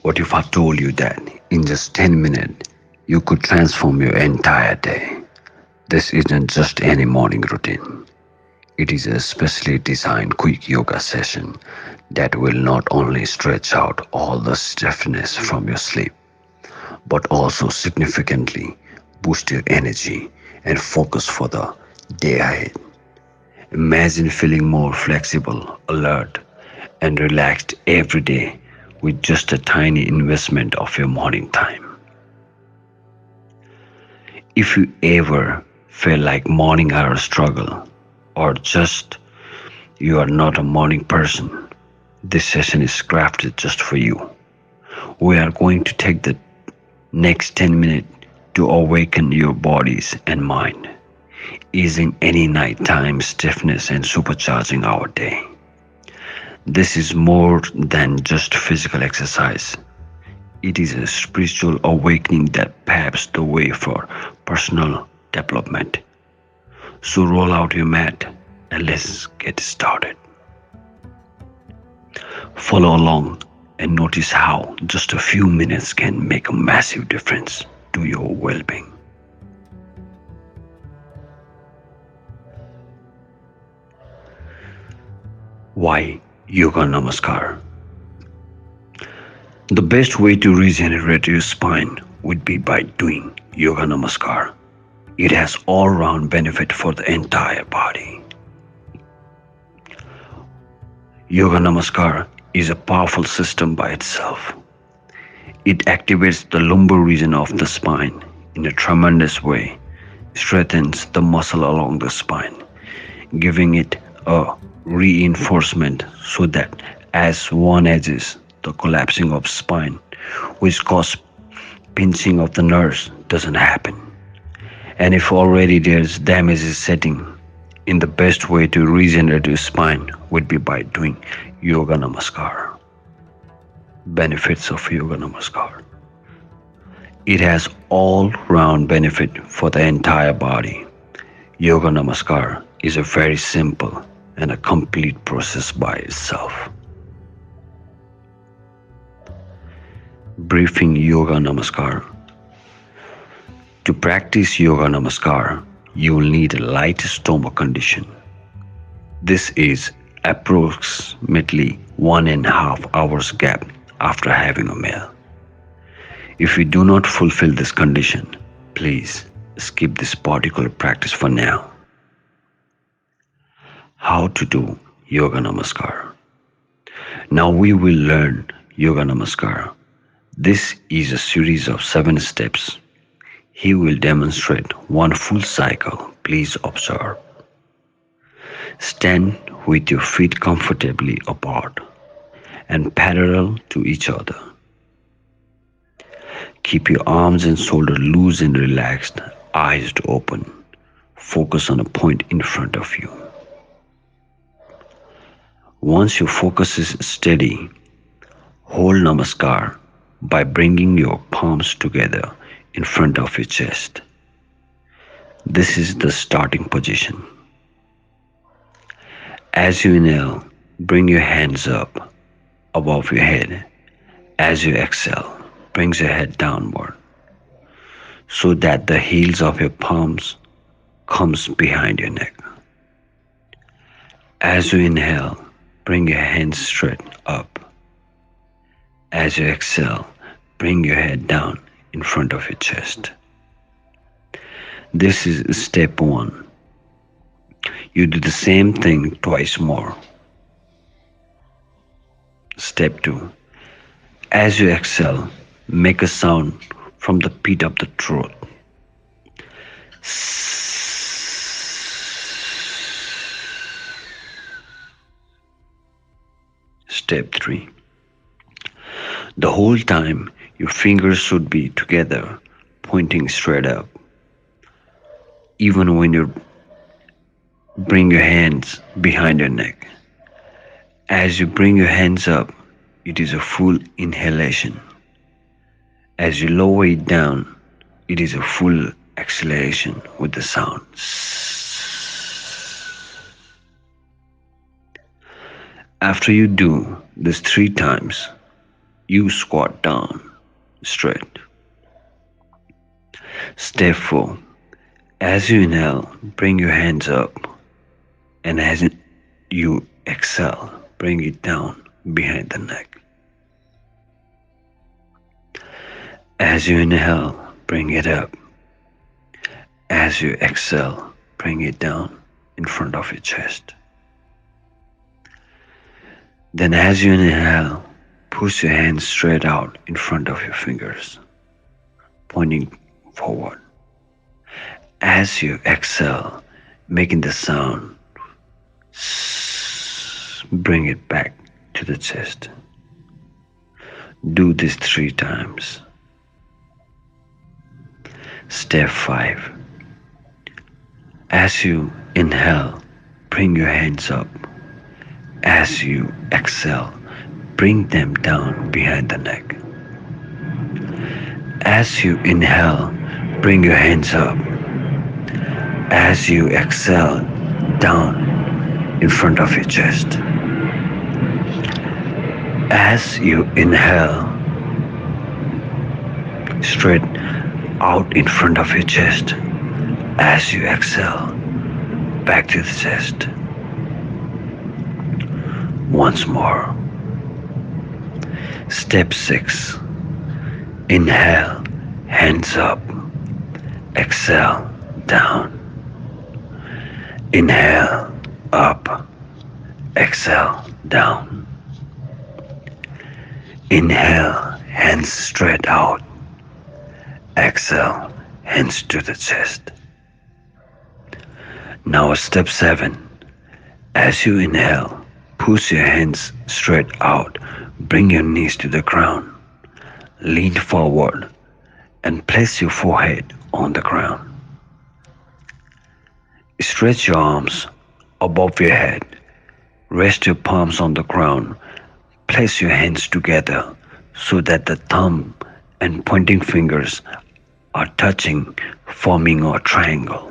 What if I told you that in just 10 minutes you could transform your entire day? This isn't just any morning routine. It is a specially designed quick yoga session that will not only stretch out all the stiffness from your sleep, but also significantly boost your energy and focus for the day ahead. Imagine feeling more flexible, alert, and relaxed every day with just a tiny investment of your morning time. If you ever feel like morning are a struggle, or just you are not a morning person, this session is crafted just for you. We are going to take the next 10 minutes to awaken your bodies and mind, easing any nighttime stiffness and supercharging our day. This is more than just physical exercise. It is a spiritual awakening that paves the way for personal development. So roll out your mat and let's get started. Follow along and notice how just a few minutes can make a massive difference to your well-being. Why Yoga Namaskar? The best way to regenerate your spine would be by doing Yoga Namaskar. It has all-round benefit for the entire body. Yoga Namaskar is a powerful system by itself. It activates the lumbar region of the spine in a tremendous way, strengthens the muscle along the spine, giving it a reinforcement so that as one ages, the collapsing of spine, which causes pinching of the nerves, doesn't happen. And if already there's damage is setting, in the best way to regenerate your spine would be by doing Yoga Namaskar. Benefits of Yoga Namaskar. It has all-round benefit for the entire body. Yoga Namaskar is a very simple and a complete process by itself. Brefing Yoga Namaskar. To practice Yoga Namaskar, you will need a light stomach condition. This is approximately 1.5 hours gap after having a meal. If you do not fulfill this condition, please skip this particular practice for now. How to do Yoga Namaskar. Now we will learn Yoga Namaskar. This is a series of 7 steps. He will demonstrate one full cycle. Please observe. Stand with your feet comfortably apart and parallel to each other. Keep your arms and shoulders loose and relaxed, eyes open. Focus on a point in front of you. Once your focus is steady, hold Namaskar by bringing your palms together in front of your chest. This is the starting position. As you inhale, bring your hands up above your head. As you exhale, bring your head downward so that the heels of your palms comes behind your neck. As you inhale, bring your hands straight up. As you exhale, bring your head down in front of your chest. This is step 1. You do the same thing twice more. Step 2. As you exhale, make a sound from the pit of the throat. Step 3. The whole time, your fingers should be together, pointing straight up. Even when you bring your hands behind your neck. As you bring your hands up, it is a full inhalation. As you lower it down, it is a full exhalation with the sound. After you do this 3 times, you squat down straight. Step 4. As you inhale, bring your hands up, and as you exhale, bring it down behind the neck. As you inhale, bring it up. As you exhale, bring it down in front of your chest. Then as you inhale, push your hands straight out in front of your fingers, pointing forward. As you exhale, making the sound, bring it back to the chest. Do this 3 times. Step 5. As you inhale, bring your hands up. As you exhale, bring them down behind the neck. As you inhale, bring your hands up. As you exhale, down in front of your chest. As you inhale, straight out in front of your chest. As you exhale, back to the chest. Once more. Step 6. Inhale, hands up. Exhale, down. Inhale, up. Exhale, down. Inhale, hands straight out. Exhale, hands to the chest. Now step 7. As you inhale, push your hands straight out. Bring your knees to the ground. Lean forward and place your forehead on the ground. Stretch your arms above your head. Rest your palms on the ground. Place your hands together so that the thumb and pointing fingers are touching, forming a triangle.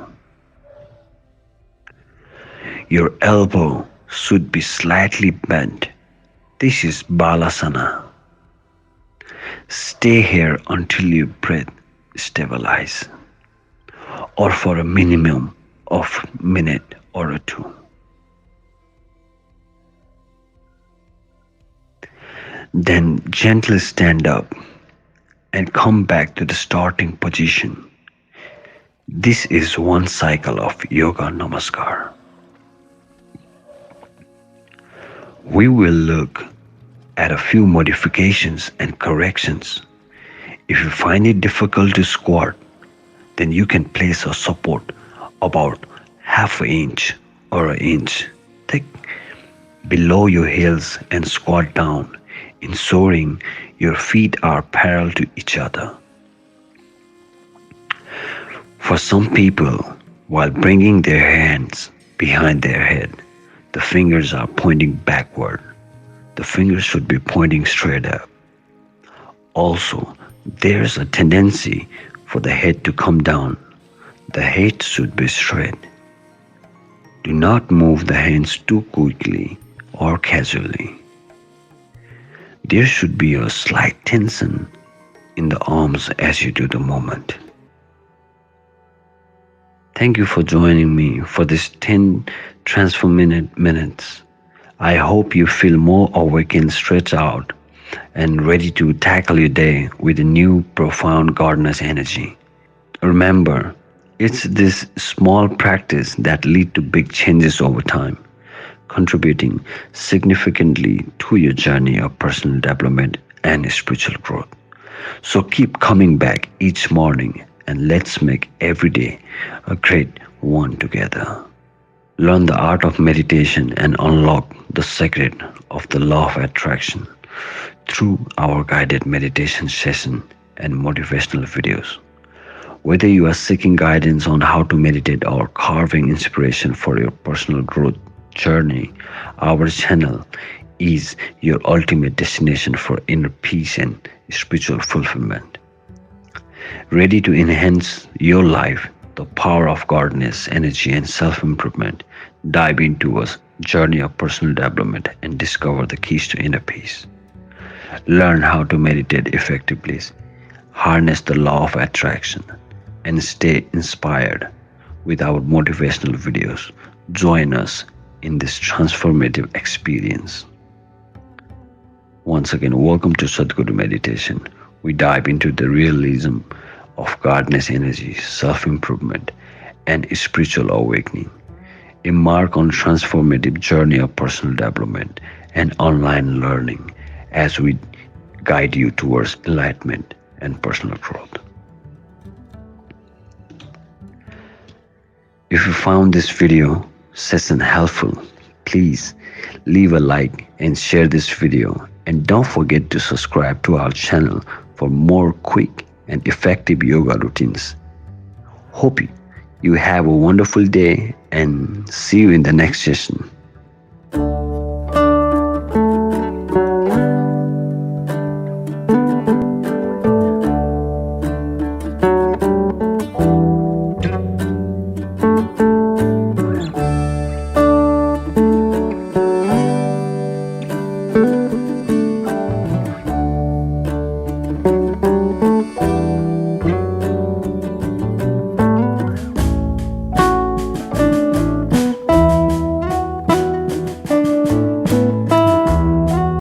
Your elbow should be slightly bent. This is Baalashana. Stay here until your breath stabilizes, or for a minimum of a minute or 2. Then gently stand up and come back to the starting position. This is one cycle of Yoga Namaskar. We will look at a few modifications and corrections. If you find it difficult to squat, then you can place a support about half an inch or an inch thick below your heels and squat down, ensuring your feet are parallel to each other. For some people, while bringing their hands behind their head, the fingers are pointing backward. The fingers should be pointing straight up. Also, there's a tendency for the head to come down. The head should be straight. Do not move the hands too quickly or casually. There should be a slight tension in the arms as you do the movement. Thank you for joining me for this 10 transformative minutes. I hope you feel more awakened, stretched out, and ready to tackle your day with a new, profound gardener's energy. Remember, it's this small practice that lead to big changes over time, contributing significantly to your journey of personal development and spiritual growth. So keep coming back each morning and let's make every day a great one together. Learn the art of meditation and unlock the secret of the law of attraction through our guided meditation session and motivational videos. Whether you are seeking guidance on how to meditate or carving inspiration for your personal growth journey, our channel is your ultimate destination for inner peace and spiritual fulfillment. Ready to enhance your life, the power of gardener's energy and self-improvement? Dive into a journey of personal development and discover the keys to inner peace. Learn how to meditate effectively, harness the law of attraction, and stay inspired with our motivational videos. Join us in this transformative experience. Once again, welcome to Sadhguru Meditation. We dive into the realism of godness energy, self-improvement, and spiritual awakening. Embark on transformative journey of personal development and online learning as we guide you towards enlightenment and personal growth. If you found this video session helpful, please leave a like and share this video, and don't forget to subscribe to our channel for more quick and effective yoga routines. Hope you have a wonderful day and see you in the next session.